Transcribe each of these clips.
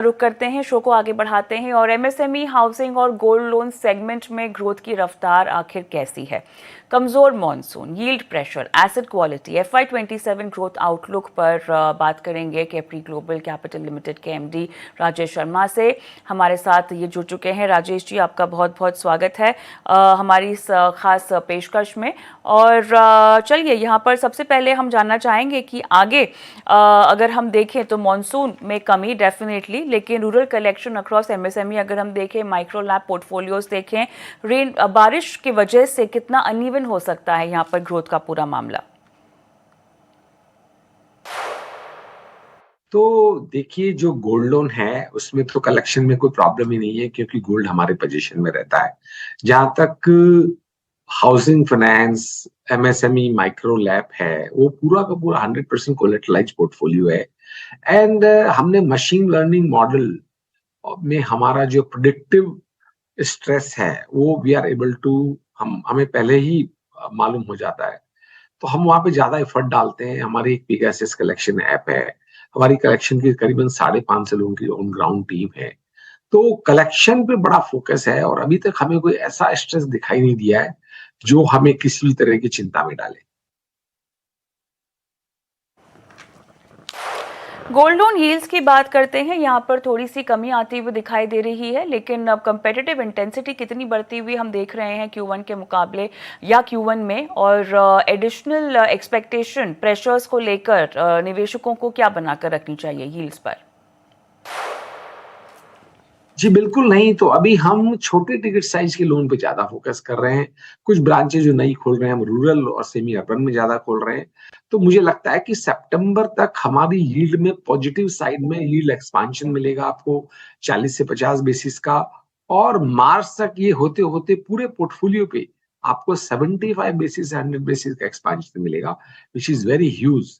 रुक करते हैं, शो को आगे बढ़ाते हैं और एमएसएमई, हाउसिंग और गोल्ड लोन सेगमेंट में ग्रोथ की रफ्तार आखिर कैसी है? कमजोर monsoon, yield pressure, asset quality, FY27 growth outlook पर बात करेंगे कैप्री ग्लोबल कैपिटल लिमिटेड के एमडी राजेश शर्मा से। हमारे साथ ये जुड़ चुके हैं। राजेश जी, आपका बहुत बहुत स्वागत है हमारी इस खास पेशकश में। और चलिए, यहाँ पर सबसे पहले हम जानना चाहेंगे कि आगे अगर हम देखें तो मॉनसून में कमी डेफिनेटली, लेकिन रूरल कलेक्शन अक्रॉस एमएसएमई अगर हम देखें, माइक्रो लैब पोर्टफोलियोज देखें, बारिश की वजह से कितना अनइवन हो सकता है यहाँ पर ग्रोथ का पूरा मामला? तो देखिए, जो गोल्ड लोन है उसमें तो कलेक्शन में कोई प्रॉब्लम ही नहीं है, क्योंकि गोल्ड हमारे पोजीशन में रहता है। जहां तक housing finance, MSME, micro lab है, वो पूरा का पूरा 100% कोलेटरलाइज्ड पोर्टफोलियो है। एंड हमने मशीन लर्निंग मॉडल में हमारा जो प्रिडिक्टिव स्ट्रेस है वो वी आर एबल टू, हमें पहले ही मालूम हो जाता है। तो हम वहां पे ज्यादा एफर्ट डालते हैं। हमारी एक पेगासस कलेक्शन ऐप है। हमारी कलेक्शन की करीबन 550 लोगों की ऑन ग्राउंड टीम है। तो कलेक्शन पे बड़ा फोकस है और अभी तक हमें कोई ऐसा स्ट्रेस दिखाई नहीं दिया है जो हमें किसी भी तरह की चिंता में डाले। गोल्ड लोन यील्ड्स की बात करते हैं, यहाँ पर थोड़ी सी कमी आती हुई दिखाई दे रही है, लेकिन अब कंपेटिटिव इंटेंसिटी कितनी बढ़ती हुई हम देख रहे हैं Q1 के मुकाबले या Q1 में, और एडिशनल एक्सपेक्टेशन प्रेशर्स को लेकर निवेशकों को क्या बनाकर रखनी चाहिए यील्ड्स पर? जी बिल्कुल नहीं। तो अभी हम छोटे टिकट साइज के लोन पे ज्यादा फोकस कर रहे हैं। कुछ ब्रांचेज जो नई खोल रहे हैं, हम रूरल और सेमी अर्बन में ज्यादा खोल रहे हैं। तो मुझे लगता है कि सितंबर तक हमारी यील्ड में पॉजिटिव साइड में यील्ड एक्सपांशन मिलेगा आपको 40 से 50 बेसिस का। और मार्च तक ये होते होते पूरे पोर्टफोलियो पे आपको 75 बेसिस, 100 बेसिस का एक्सपांशन मिलेगा, विच इज वेरी ह्यूज।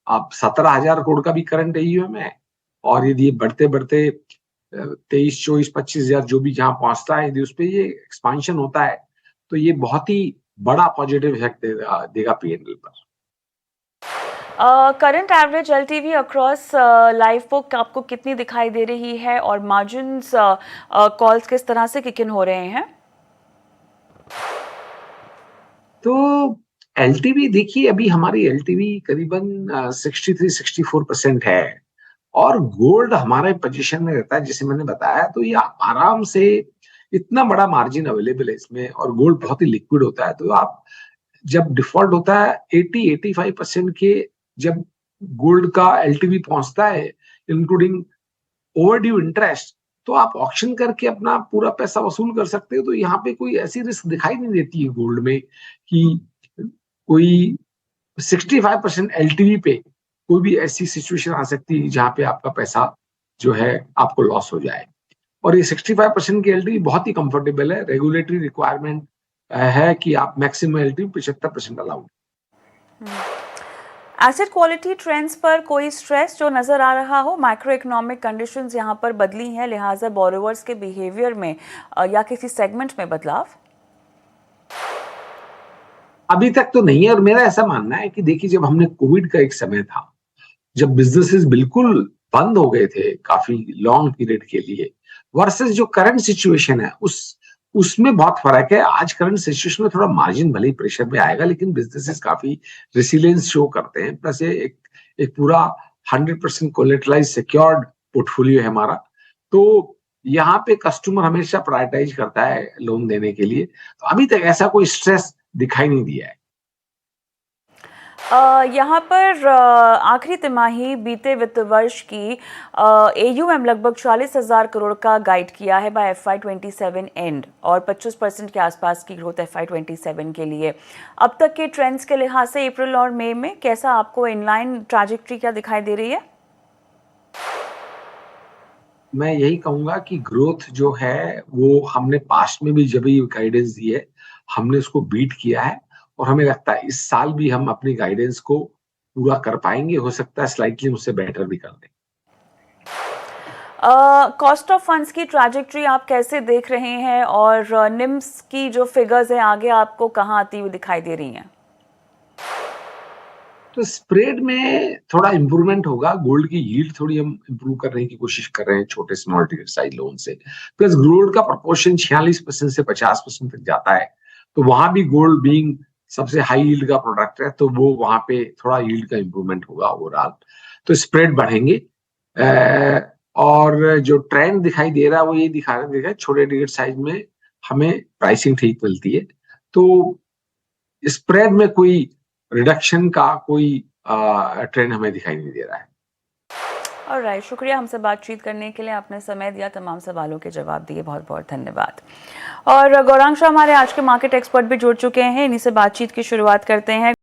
अब 17,000 करोड़ का भी करंट एयूएम है। और यदि ये बढ़ते बढ़ते 23, 24, 25,000 जो भी जहां पहुंचता है, यदि उस पर ये एक्सपांशन होता है तो ये बहुत ही बड़ा पॉजिटिव इफेक्ट देगा पीएनएल पर। Current average LTV across life book आपको कितनी दिखाई दे रही है, और मार्जिन्स कॉल्स किस तरह से किक इन हो रहे हैं? तो एलटीवी देखिए, अभी हमारी एलटीवी करीबन 63-64% है। और गोल्ड हमारे पोजीशन में रहता है, जैसे मैंने बताया। तो ये आराम से इतना बड़ा मार्जिन अवेलेबल है इसमें, और गोल्ड बहुत ही लिक्विड होता है। तो आप जब डिफॉल्ट होता है 80-85% के, जब गोल्ड का एलटीवी पहुंचता है इंक्लूडिंग ओवरड्यू इंटरेस्ट, तो आप ऑक्शन करके अपना पूरा पैसा वसूल कर सकते हो। तो यहाँ पे कोई ऐसी रिस्क दिखाई नहीं देती है गोल्ड में कि कोई 65% एलटीवी पे कोई भी ऐसी सिचुएशन आ सकती है जहां पे आपका पैसा जो है आपको लॉस हो जाए। और ये 65% की एलटीवी बहुत ही कंफर्टेबल है। रेगुलेटरी रिक्वायरमेंट है कि आप maximum LTV 75% allowed. Asset quality trends पर कोई स्ट्रेस जो नजर आ रहा हो? माइक्रो इकोनॉमिक कंडीशंस यहाँ पर बदली हैं, लिहाजा बोरोवर्स के बिहेवियर में या किसी सेगमेंट में बदलाव? अभी तक तो नहीं है। और मेरा ऐसा मानना है कि देखिए, जब हमने कोविड का एक समय था, जब बिजनेसेस बिल्कुल बंद हो गए थे काफी लॉन्ग पीरियड के लिए, वर्सेस जो करंट सिचुएशन है उसमें बहुत फर्क है। आज करंट सिचुएशन में थोड़ा मार्जिन भले ही प्रेशर में आएगा, लेकिन बिजनेसेस काफी रेसिलियंस शो करते हैं। प्लस ये एक पूरा 100% कोलेटरलाइज सिक्योर्ड पोर्टफोलियो है हमारा। तो यहाँ पे कस्टमर हमेशा प्रायोरिटाइज करता है लोन देने के लिए। तो अभी तक ऐसा कोई स्ट्रेस दिखाई नहीं दिया है। यहाँ पर आखिरी तिमाही बीते वित्त वर्ष की एयूएम लगभग 40,000 करोड़ का गाइड किया है बाय FY27 एंड, और 25% के आसपास की ग्रोथ FY27 के लिए। अब तक के ट्रेंड्स के लिहाज से अप्रैल और मई में कैसा आपको इनलाइन ट्रैजेक्टरी क्या दिखाई दे रही है? मैं यही कहूंगा कि ग्रोथ जो है वो हमने पास्ट में भी जब भी गाइडेंस दी है, हमने उसको बीट किया है। और हमें लगता है इस साल भी हम अपनी गाइडेंस को पूरा कर पाएंगे। हो सकता है स्लाइटली उससे बेटर भी कर दें। कॉस्ट ऑफ फंड्स की ट्रैजेक्टरी आप कैसे देख रहे हैं, और निम्स की जो फिगर्स हैं आगे आपको कहाँ आती हुई दिखाई दे रही हैं? तो स्प्रेड में थोड़ा इम्प्रूवमेंट होगा, गोल्ड की यील्ड थोड़ी हम इम्प्रूव करने की कोशिश कर रहे हैं छोटे स्मॉल टिकट साइज लोन से, प्लस गोल्ड का प्रोपोर्शन 46% से 50% तक जाता है, तो वहां भी गोल्ड बीइंग सबसे हाई यील्ड का प्रोडक्ट है, तो वो वहां पे थोड़ा यील्ड का इम्प्रूवमेंट होगा ओवरऑल, तो स्प्रेड बढ़ेंगे। और जो ट्रेंड दिखाई दे रहा है वो ये दिखा रहा है छोटे टिकट साइज में हमें प्राइसिंग ठीक मिलती है, तो स्प्रेड में कोई रिडक्शन का कोई ट्रेंड हमें दिखाई नहीं दे रहा है। ऑलराइट, शुक्रिया हमसे बातचीत करने के लिए, आपने समय दिया, तमाम सवालों के जवाब दिए, बहुत बहुत धन्यवाद। और गौरांग शाह हमारे आज के मार्केट एक्सपर्ट भी जुड़ चुके हैं, इन्हीं से बातचीत की शुरुआत करते हैं।